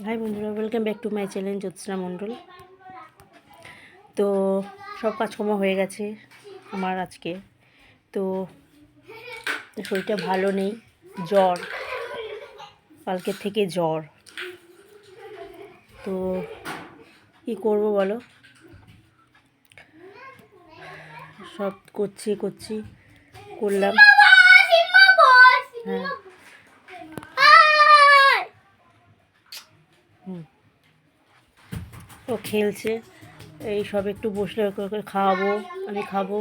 High বন্ধুরা, welcome back to my channel Jyotsna Mondal. তো সব কাজকর্ম হয়ে গেছে আমার আজকে। তো শরীরটা ভালো নেই, জ্বর, কালকের থেকে জ্বর। তো কী করবো বলো, সব করলাম। হ্যাঁ ও খেলছে, এই সব একটু বসলে ওকে খাওয়াবো, আমি খাবো।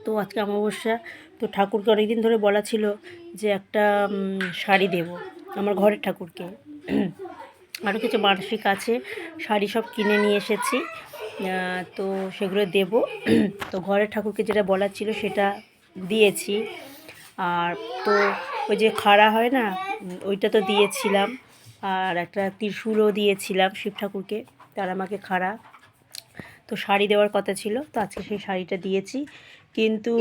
তো আজকে অমাবস্যা, তো ঠাকুরকে অনেকদিন ধরে বলা ছিল যে একটা শাড়ি দেব আমার ঘরের ঠাকুরকে। আরও কিছু মানসিক আছে, শাড়ি সব কিনে নিয়ে এসেছি, তো সেগুলো দেব। তো ঘরের ঠাকুরকে যেটা বলার ছিল সেটা দিয়েছি। আর তো ওই যে খাড়া হয় না, ওইটা তো দিয়েছিলাম। আর একটা ত্রিশূলও দিয়েছিলাম শিব ঠাকুরকে, তার আমাকে খাড়া। তো শাড়ি দেওয়ার কথা ছিল, তো আজকে সেই শাড়িটা দিয়েছি। কিন্তু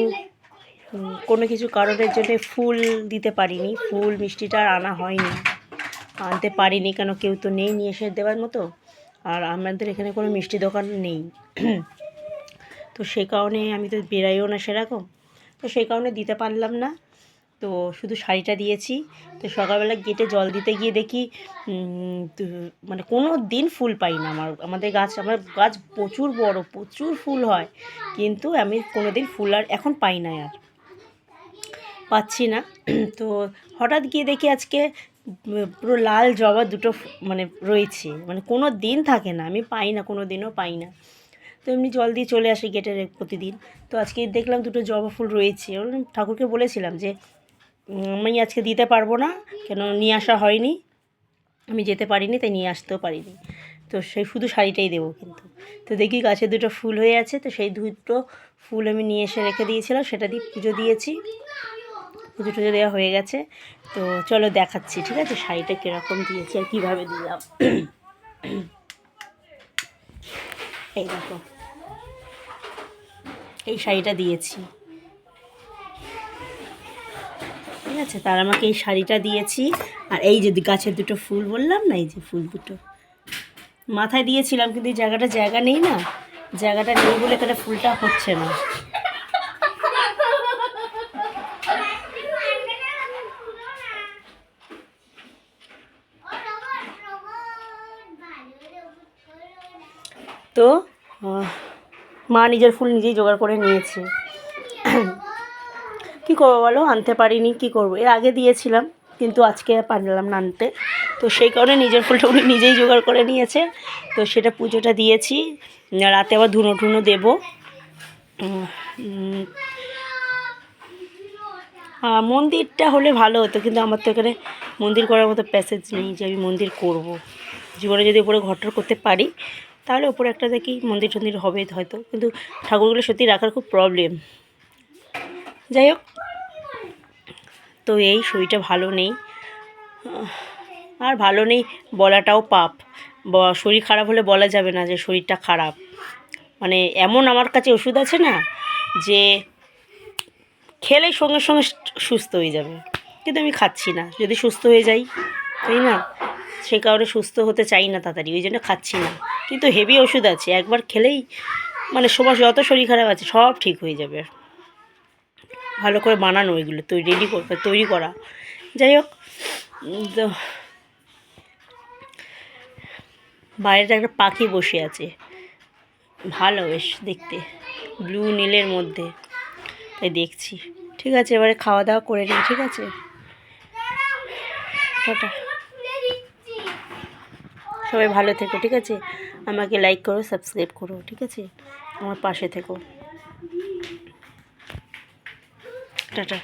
কোনো কিছু কারণের জন্য ফুল দিতে পারিনি, ফুল মিষ্টিটা আর আনা হয়নি, আনতে পারিনি, কেন কেউ তো নেই নিয়ে এসে দেওয়ার মতো। আর আমাদের এখানে কোনো মিষ্টি দোকান নেই। তো সেই কারণে আমি তো বেরাইও না সেরকম, তো সেই কারণে দিতে পারলাম না। তো শুধু শাড়িটা দিয়েছি। তো সকালবেলা গেটে জল দিতে গিয়ে দেখি মানে কোনো দিন ফুল পাই না। আমার গাছ প্রচুর বড়, প্রচুর ফুল হয়, কিন্তু আমি কোনো দিন ফুল আর এখন পাই না, আর পাচ্ছি না। তো হঠাৎ গিয়ে দেখি আজকে পুরো লাল জবা দুটো মানে রয়েছে, মানে কোনো দিন থাকে না, আমি পাই না, কোনো দিনও পাই না। তো এমনি জল দিয়ে চলে আসি গেটের প্রতিদিন। তো আজকে দেখলাম দুটো জবা ফুল রয়েছে। ঠাকুরকে বলেছিলাম যে আমি আজকে দিতে পারবো না, কেন নিয়ে আসা হয়নি, আমি যেতে পারিনি, তাই নিয়ে আসতেও পারিনি। তো সেই শুধু শাড়িটাই দেবো কিন্তু। তো দেখি গাছে দুটো ফুল হয়ে আছে, তো সেই দুটো ফুল আমি নিয়ে এসে রেখে দিয়েছিলাম, সেটা দিয়ে পুজো দিয়েছি। পুজো টুজো দেওয়া হয়ে গেছে। তো চলো দেখাচ্ছি, ঠিক আছে, শাড়িটা কীরকম দিয়েছি আর কীভাবে দিলাম। এই দেখো, এই শাড়িটা দিয়েছি, ঠিক আছে। তার আমাকে এই শাড়িটা দিয়েছি। আর এই যে গাছের দুটো ফুল বললাম না, এই যে ফুল দুটো মাথায় দিয়েছিলাম, কিন্তু এই জায়গা নেই না, জায়গাটা নেই বলে এখানে ফুলটা হচ্ছে না। তো মা নিজের ফুল নিজেই জোগাড় করে নিয়েছে। কী করবো বলো, আনতে পারিনি, কী করবো। এর আগে দিয়েছিলাম, কিন্তু আজকে পারলাম না আনতে। তো সেই কারণে নিজের ফুলটা উনি নিজেই জোগাড় করে নিয়েছে। তো সেটা পুজোটা দিয়েছি, রাতে আবার ধুনো দেবো। মন্দিরটা হলে ভালো হতো, কিন্তু আমার তো এখানে মন্দির করার মতো প্যাসেজ নেই যে আমি মন্দির করব। জীবনে যদি উপরে ঘরটা করতে পারি, তাহলে ওপরে একটা দেখি মন্দির টন্দির হবে হয়তো, কিন্তু ঠাকুরগুলো সত্যি রাখার খুব প্রবলেম। যাই হোক, তো এই শরীরটা ভালো নেই, আর ভালো নেই বলাটাও পাপ। শরীর খারাপ হলে বলা যাবে না যে শরীরটা খারাপ। মানে এমন আমার কাছে ওষুধ আছে না, যে খেলে সঙ্গে সঙ্গে সুস্থ হয়ে যাবে, কিন্তু আমি খাচ্ছি না। যদি সুস্থ হয়ে যাই, তাই না, সেই কারণে সুস্থ হতে চাই না তাড়াতাড়ি, ওই জন্য খাচ্ছি না। কিন্তু হেভি ওষুধ আছে, একবার খেলেই মানে সবার যত শরীর খারাপ আছে সব ঠিক হয়ে যাবে। ভালো করে বানানো ওইগুলো তৈরি করা। যাই হোক, তো বাইরেটা একটা পাখি বসে আছে, ভালো বেশ দেখতে, ব্লু নীলের মধ্যে, তাই দেখছি। ঠিক আছে, এবারে খাওয়া দাওয়া করে নিই, ঠিক আছে, টাটা। সবাই ভালো থেকো, ঠিক আছে, আমাকে লাইক করো, সাবস্ক্রাইব করো, ঠিক আছে, আমার পাশে থেকো, টাটা।